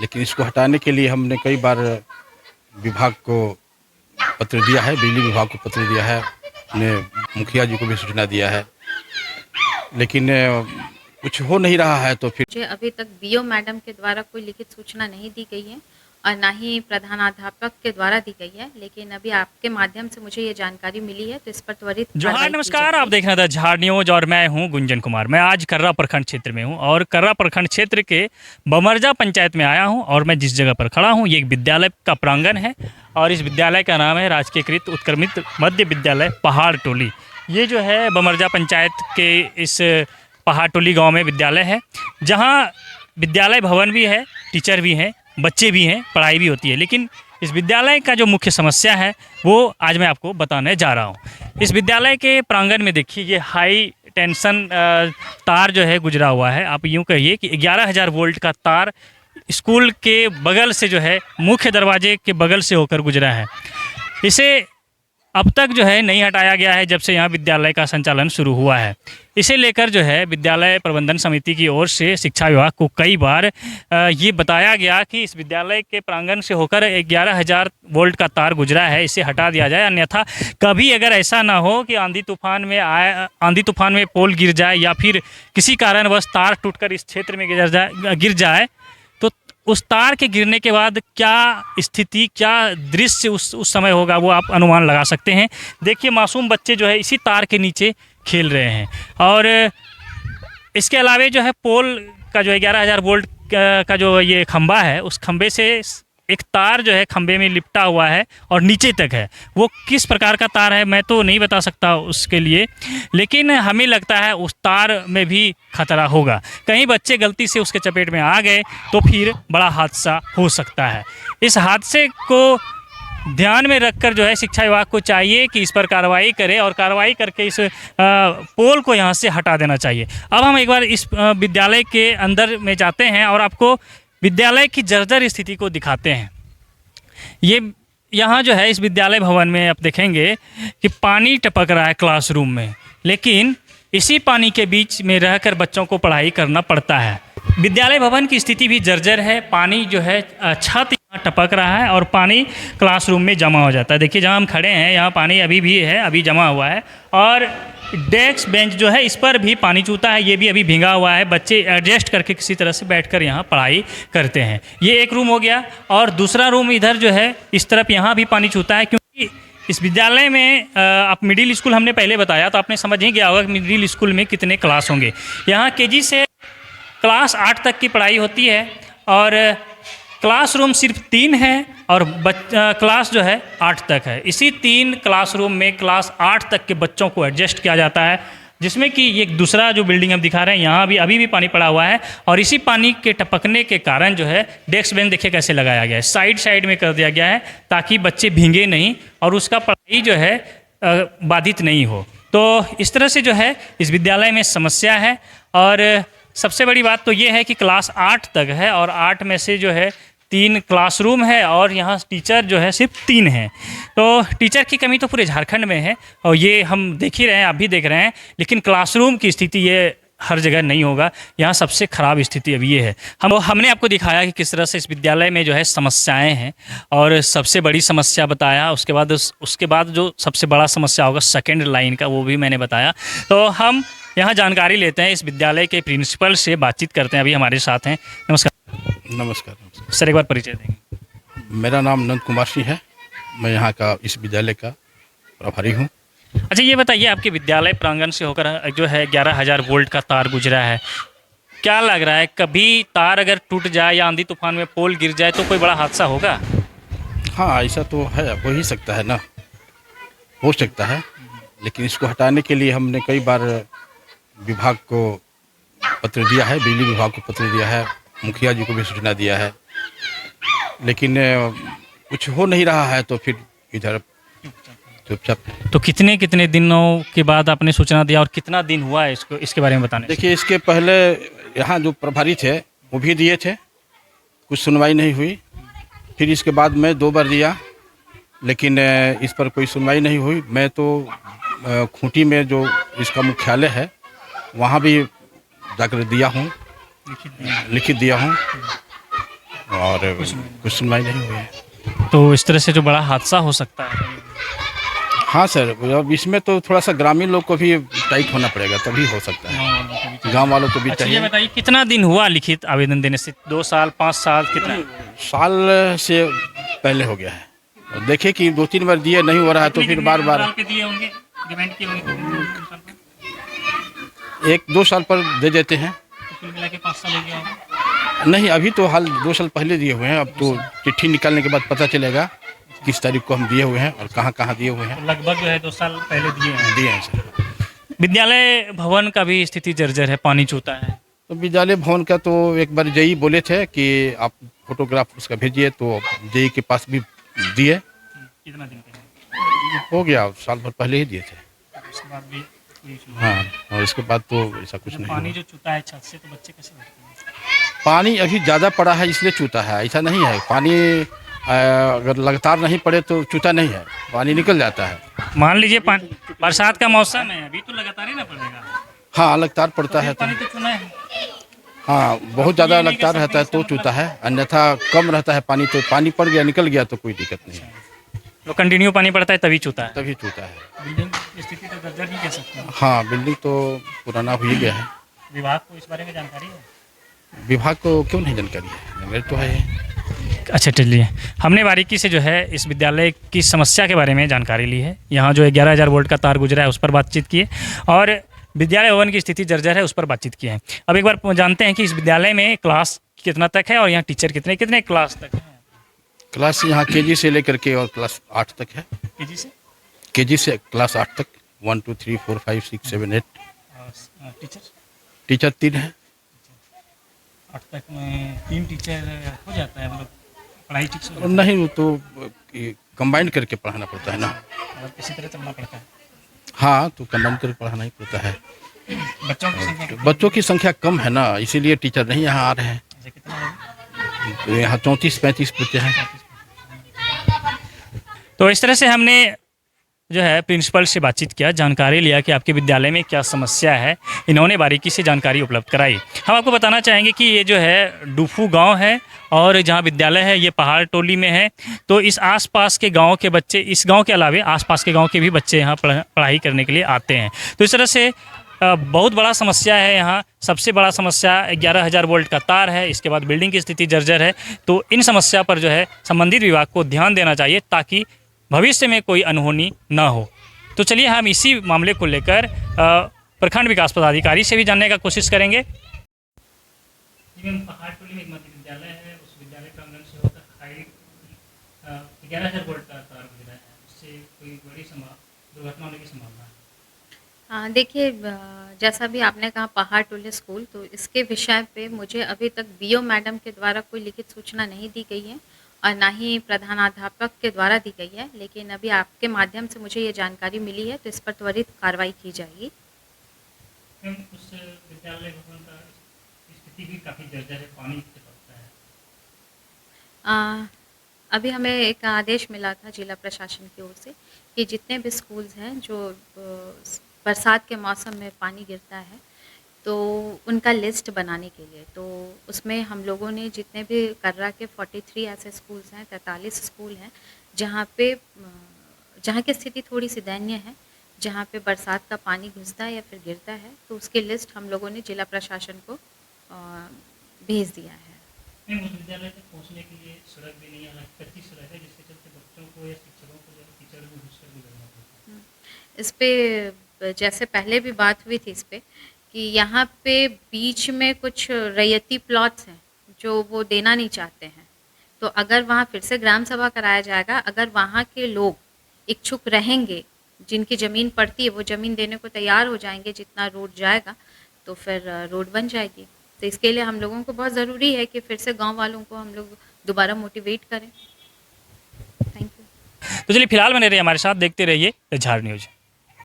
लेकिन इसको हटाने के लिए हमने कई बार विभाग को पत्र दिया है, बिजली विभाग को पत्र दिया है, अपने मुखिया जी को भी सूचना दिया है, लेकिन कुछ हो नहीं रहा है। तो फिर मुझे अभी तक बीओ मैडम के द्वारा कोई लिखित सूचना नहीं दी गई है और ना ही प्रधानाध्यापक के द्वारा दी गई है, लेकिन अभी आपके माध्यम से मुझे ये जानकारी मिली है, तो इस पर त्वरित जोहार, कार्रवाई की नमस्कार। आप जाएगी। देख रहे थे झाड़ न्यूज और मैं हूं गुंजन कुमार। मैं आज कर्रा प्रखंड क्षेत्र में हूं और कर्रा प्रखंड क्षेत्र के बमरजा पंचायत में आया हूं और मैं जिस जगह पर खड़ा हूं ये एक विद्यालय का प्रांगण है और इस विद्यालय का नाम है राजकीयकृत उत्क्रमित मध्य विद्यालय पहाड़ टोली। ये जो है बमरजा पंचायत के इस पहाड़ टोली गाँव में विद्यालय है, जहाँ विद्यालय भवन भी है, टीचर भी हैं, बच्चे भी हैं, पढ़ाई भी होती है। लेकिन इस विद्यालय का जो मुख्य समस्या है वो आज मैं आपको बताने जा रहा हूँ। इस विद्यालय के प्रांगण में देखिए ये हाई टेंशन तार जो है गुजरा हुआ है। आप यूँ कहिए कि 11,000 वोल्ट का तार स्कूल के बगल से जो है मुख्य दरवाजे के बगल से होकर गुजरा है। इसे अब तक जो है नहीं हटाया गया है जब से यहाँ विद्यालय का संचालन शुरू हुआ है। इसे लेकर जो है विद्यालय प्रबंधन समिति की ओर से शिक्षा विभाग को कई बार ये बताया गया कि इस विद्यालय के प्रांगण से होकर 11,000 वोल्ट का तार गुजरा है, इसे हटा दिया जाए, अन्यथा कभी अगर ऐसा ना हो कि आंधी तूफान में पोल गिर जाए या फिर किसी कारणवश तार टूटकर इस क्षेत्र में गिर जाए तो उस तार के गिरने के बाद क्या स्थिति, क्या दृश्य उस समय होगा वो आप अनुमान लगा सकते हैं। देखिए मासूम बच्चे जो है इसी तार के नीचे खेल रहे हैं और इसके अलावे जो है पोल का जो 11,000 वोल्ट का जो ये खंबा है उस खंबे से एक तार जो है खंबे में लिपटा हुआ है और नीचे तक है। वो किस प्रकार का तार है मैं तो नहीं बता सकता उसके लिए, लेकिन हमें लगता है उस तार में भी खतरा होगा। कहीं बच्चे गलती से उसके चपेट में आ गए तो फिर बड़ा हादसा हो सकता है। इस हादसे को ध्यान में रखकर जो है शिक्षा विभाग को चाहिए कि इस पर कार्रवाई करे और कार्रवाई करके इस पोल को यहाँ से हटा देना चाहिए। अब हम एक बार इस विद्यालय के अंदर में जाते हैं और आपको विद्यालय की जर्जर स्थिति को दिखाते हैं। ये यहाँ जो है इस विद्यालय भवन में आप देखेंगे कि पानी टपक रहा है क्लासरूम में, लेकिन इसी पानी के बीच में रहकर बच्चों को पढ़ाई करना पड़ता है। विद्यालय भवन की स्थिति भी जर्जर है। पानी जो है छत यहाँ टपक रहा है और पानी क्लासरूम में जमा हो जाता है। देखिए जहाँ हम खड़े हैं यहाँ पानी अभी भी है, अभी जमा हुआ है और डेस्क बेंच जो है इस पर भी पानी चूता है, ये भी अभी भींगा हुआ है। बच्चे एडजस्ट करके किसी तरह से बैठकर यहाँ पढ़ाई करते हैं। ये एक रूम हो गया और दूसरा रूम इधर जो है इस तरफ यहाँ भी पानी चूता है, क्योंकि इस विद्यालय में आप मिडिल स्कूल हमने पहले बताया तो आपने समझ ही गया होगा कि मिडिल स्कूल में कितने क्लास होंगे। यहाँ केजी से क्लास 8 तक की पढ़ाई होती है और क्लासरूम सिर्फ 3 है और क्लास जो है 8 तक है। इसी 3 क्लासरूम में क्लास 8 तक के बच्चों को एडजस्ट किया जाता है, जिसमें कि ये दूसरा जो बिल्डिंग हम दिखा रहे हैं यहाँ भी अभी भी पानी पड़ा हुआ है और इसी पानी के टपकने के कारण जो है डेस्क बेंच देखिए कैसे लगाया गया है, साइड में कर दिया गया है ताकि बच्चे भींगे नहीं और उसका पढ़ाई जो है बाधित नहीं हो। तो इस तरह से जो है इस विद्यालय में समस्या है और सबसे बड़ी बात तो ये है कि क्लास 8 तक है और 8 में से जो है 3 क्लासरूम है और यहाँ टीचर जो है सिर्फ 3 हैं। तो टीचर की कमी तो पूरे झारखंड में है और ये हम देख ही रहे हैं, आप भी देख रहे हैं, लेकिन क्लासरूम की स्थिति ये हर जगह नहीं होगा। यहाँ सबसे ख़राब स्थिति अभी ये है। हमने आपको दिखाया कि किस तरह से इस विद्यालय में जो है समस्याएं हैं और सबसे बड़ी समस्या बताया। उसके बाद जो सबसे बड़ा समस्या होगा सेकेंड लाइन का, वो भी मैंने बताया। तो हम यहाँ जानकारी लेते हैं, इस विद्यालय के प्रिंसिपल से बातचीत करते हैं। अभी हमारे साथ हैं। नमस्कार। नमस्कार। सर एक बार परिचय देंगे। मेरा नाम नंद कुमार सिंह है, मैं यहाँ का इस विद्यालय का प्रभारी हूँ। अच्छा ये बताइए, आपके विद्यालय प्रांगण से होकर जो है 11,000 वोल्ट का तार गुजरा है, क्या लग रहा है कभी तार अगर टूट जाए या आंधी तूफान में पोल गिर जाए तो कोई बड़ा हादसा होगा? हाँ ऐसा तो है, हो ही सकता है ना, हो सकता है, लेकिन इसको हटाने के लिए हमने कई बार विभाग को पत्र दिया है, बिजली विभाग को पत्र दिया है, मुखिया जी को भी सूचना दिया है, लेकिन कुछ हो नहीं रहा है। तो फिर इधर चुपचाप। तो कितने दिनों के बाद आपने सूचना दिया और कितना दिन हुआ है इसके बारे में बताने? देखिए इसके पहले यहाँ जो प्रभारी थे वो भी दिए थे, कुछ सुनवाई नहीं हुई। फिर इसके बाद मैं 2 बार दिया, लेकिन इस पर कोई सुनवाई नहीं हुई। मैं तो खूंटी में जो इसका मुख्यालय है वहाँ भी जाकर दिया हूँ, लिखित दिया हूँ और कुछ सुनवाई नहीं हुई है। तो इस तरह से जो बड़ा हादसा हो सकता है। हाँ सर, अब इसमें तो थोड़ा सा ग्रामीण लोग को भी टाइट होना पड़ेगा, तभी हो सकता है। गांव वालों को भी अच्छा, ये चाहिए। बताइए कितना दिन हुआ लिखित आवेदन देने से? 2 साल, 5 साल, कितना? साल से पहले हो गया है। और देखे कि 2-3 बार दिए, नहीं हो रहा है तो फिर बार बार के दिए होंगे, डिमांड किए होंगे, 1-2 साल पर दे देते हैं। तो कुल मिला के 5 साल हो गया होगा। नहीं, अभी तो हाल 2 साल पहले दिए हुए हैं। अब तो चिट्ठी निकालने के बाद पता चलेगा किस तारीख को हम दिए हुए हैं और कहाँ कहाँ दिए हुए हैं। तो लगभग जो है 2 साल पहले दिए हैं। सर, विद्यालय भवन का भी स्थिति जर्जर है, पानी चूता है। तो विद्यालय भवन का तो एक बार जेई बोले थे कि आप फोटोग्राफ उसका भेजिए, तो जेई के पास भी दिए। कितना दिन पहले? हो गया, साल भर पहले ही दिए थे। उसके बाद भी कोई issue नहीं। हाँ, और इसके बाद तो ऐसा कुछ नहीं पानी हुआ। जो चूता है छत से, तो बच्चे कैसे बैठते हैं? पानी अभी ज़्यादा पड़ा है इसलिए चूता है, ऐसा नहीं है। पानी अगर लगातार नहीं पड़े तो चूता नहीं है, पानी निकल जाता है। मान लीजिए पानी, बरसात का मौसम है, अभी तो लगातार ही ना पड़ेगा। हाँ, लगातार पड़ता है तो पानी तो चूना है। हाँ, बहुत ज़्यादा लगातार रहता है तो चूता है, अन्यथा कम रहता है पानी तो पानी पड़ गया, निकल गया तो कोई दिक्कत नहीं है, तो कंटिन्यू पानी पड़ता है तभी चूता है। तभी चूता है। बिल्डिंग की स्थिति तो जर्जर नहीं कह सकते। हाँ, बिल्डिंग तो पुराना हो ही गया है। विभाग को इस बारे में जानकारी है? विभाग को क्यों नहीं जानकारी है, जानकारी तो है। अच्छा, चलिए, हमने बारीकी से जो है इस विद्यालय की समस्या के बारे में जानकारी ली है। यहाँ जो 11,000 वोल्ट का तार गुजरा है उस पर बातचीत की है, और विद्यालय भवन की स्थिति जर्जर है उस पर बातचीत की है। अब एक बार जानते हैं कि इस विद्यालय में क्लास कितना तक है और यहाँ टीचर कितने कितने क्लास तक हैं? क्लास यहाँ केजी से लेकर के और क्लास 8 तक है। केजी से? केजी से क्लास 8 तक, 1 2 3 4 5 6 7 8। टीचर? टीचर 3 है। 8 तक में 3 टीचर हो जाता है, मतलब पढ़ाई ठीक से? नहीं, वो तो कंबाइन करके पढ़ाना पड़ता है ना। मतलब किसी तरह चलना पड़ता है। हाँ, तो कंबाइन करके पढ़ाना ही पड़ता है। बच्चों की संख्या बच्चों की संख्या कम है ना, इसीलिए टीचर नहीं यहाँ आ रहे हैं। ऐसे कितना है? तो यहाँ 34-35 बच्चे हैं। तो इस तरह से हमने जो है प्रिंसिपल से बातचीत किया, जानकारी लिया कि आपके विद्यालय में क्या समस्या है। इन्होंने बारीकी से जानकारी उपलब्ध कराई। हम आपको बताना चाहेंगे कि ये जो है डूफू गांव है, और जहां विद्यालय है ये पहाड़ टोली में है। तो इस आसपास के गांव के बच्चे, इस गांव के अलावे आसपास के गांव के भी बच्चे यहाँ पढ़ाई करने के लिए आते हैं। तो इस तरह से बहुत बड़ा समस्या है यहाँ। सबसे बड़ा समस्या 11,000 वोल्ट का तार है, इसके बाद बिल्डिंग की स्थिति जर्जर है। तो इन समस्या पर जो है संबंधित विभाग को ध्यान देना चाहिए, ताकि भविष्य में कोई अनहोनी ना हो। तो चलिए हम इसी मामले को लेकर प्रखंड विकास पदाधिकारी से भी जानने का कोशिश करेंगे। पहाड़टोली में एक मध्य विद्यालय है, उस विद्यालय प्रांगण से होकर हाई 11,000 वोल्ट का तार गुजरा है, उससे कोई बड़ी दुर्घटना होने की संभावना है? देखिए, जैसा भी आपने कहा पहाड़ टोले स्कूल, तो इसके विषय पे मुझे अभी तक बीओ मैडम के द्वारा कोई लिखित सूचना नहीं दी गई है, और ना ही प्रधानाध्यापक के द्वारा दी गई है। लेकिन अभी आपके माध्यम से मुझे ये जानकारी मिली है, तो इस पर त्वरित कार्रवाई की जाएगी। उस विद्यालय भवन का स्थिति भी काफ़ी जर्जर है, पानी टपकता है। अभी हमें एक आदेश मिला था जिला प्रशासन की ओर से कि जितने भी स्कूल्स हैं जो बरसात के मौसम में पानी गिरता है, तो उनका लिस्ट बनाने के लिए, तो उसमें हम लोगों ने जितने भी कर्रा के 43 ऐसे स्कूल्स हैं, 43 स्कूल हैं जहाँ की स्थिति थोड़ी सी दयनीय है, जहाँ पे बरसात का पानी घुसता है या फिर गिरता है, तो उसकी लिस्ट हम लोगों ने जिला प्रशासन को भेज दिया है। उस विद्यालय तक पहुँचने के लिए सड़क भी नहीं है, कच्ची सड़क है, जिसके चलते बच्चों को या शिक्षकों को जो टीचर को घुसकर गुजरना पड़ता है। इस पे जैसे पहले भी बात हुई थी इस पे, कि यहाँ पे बीच में कुछ रैयती प्लॉट्स हैं जो वो देना नहीं चाहते हैं। तो अगर वहाँ फिर से ग्राम सभा कराया जाएगा, अगर वहाँ के लोग इच्छुक रहेंगे, जिनकी ज़मीन पड़ती है वो ज़मीन देने को तैयार हो जाएंगे, जितना रोड जाएगा तो फिर रोड बन जाएगी। तो इसके लिए हम लोगों को बहुत ज़रूरी है कि फिर से गांव वालों को हम लोग दोबारा मोटिवेट करें। Thank you. तो चलिए फिलहाल बने रहिए हमारे साथ, देखते रहिए झार न्यूज़।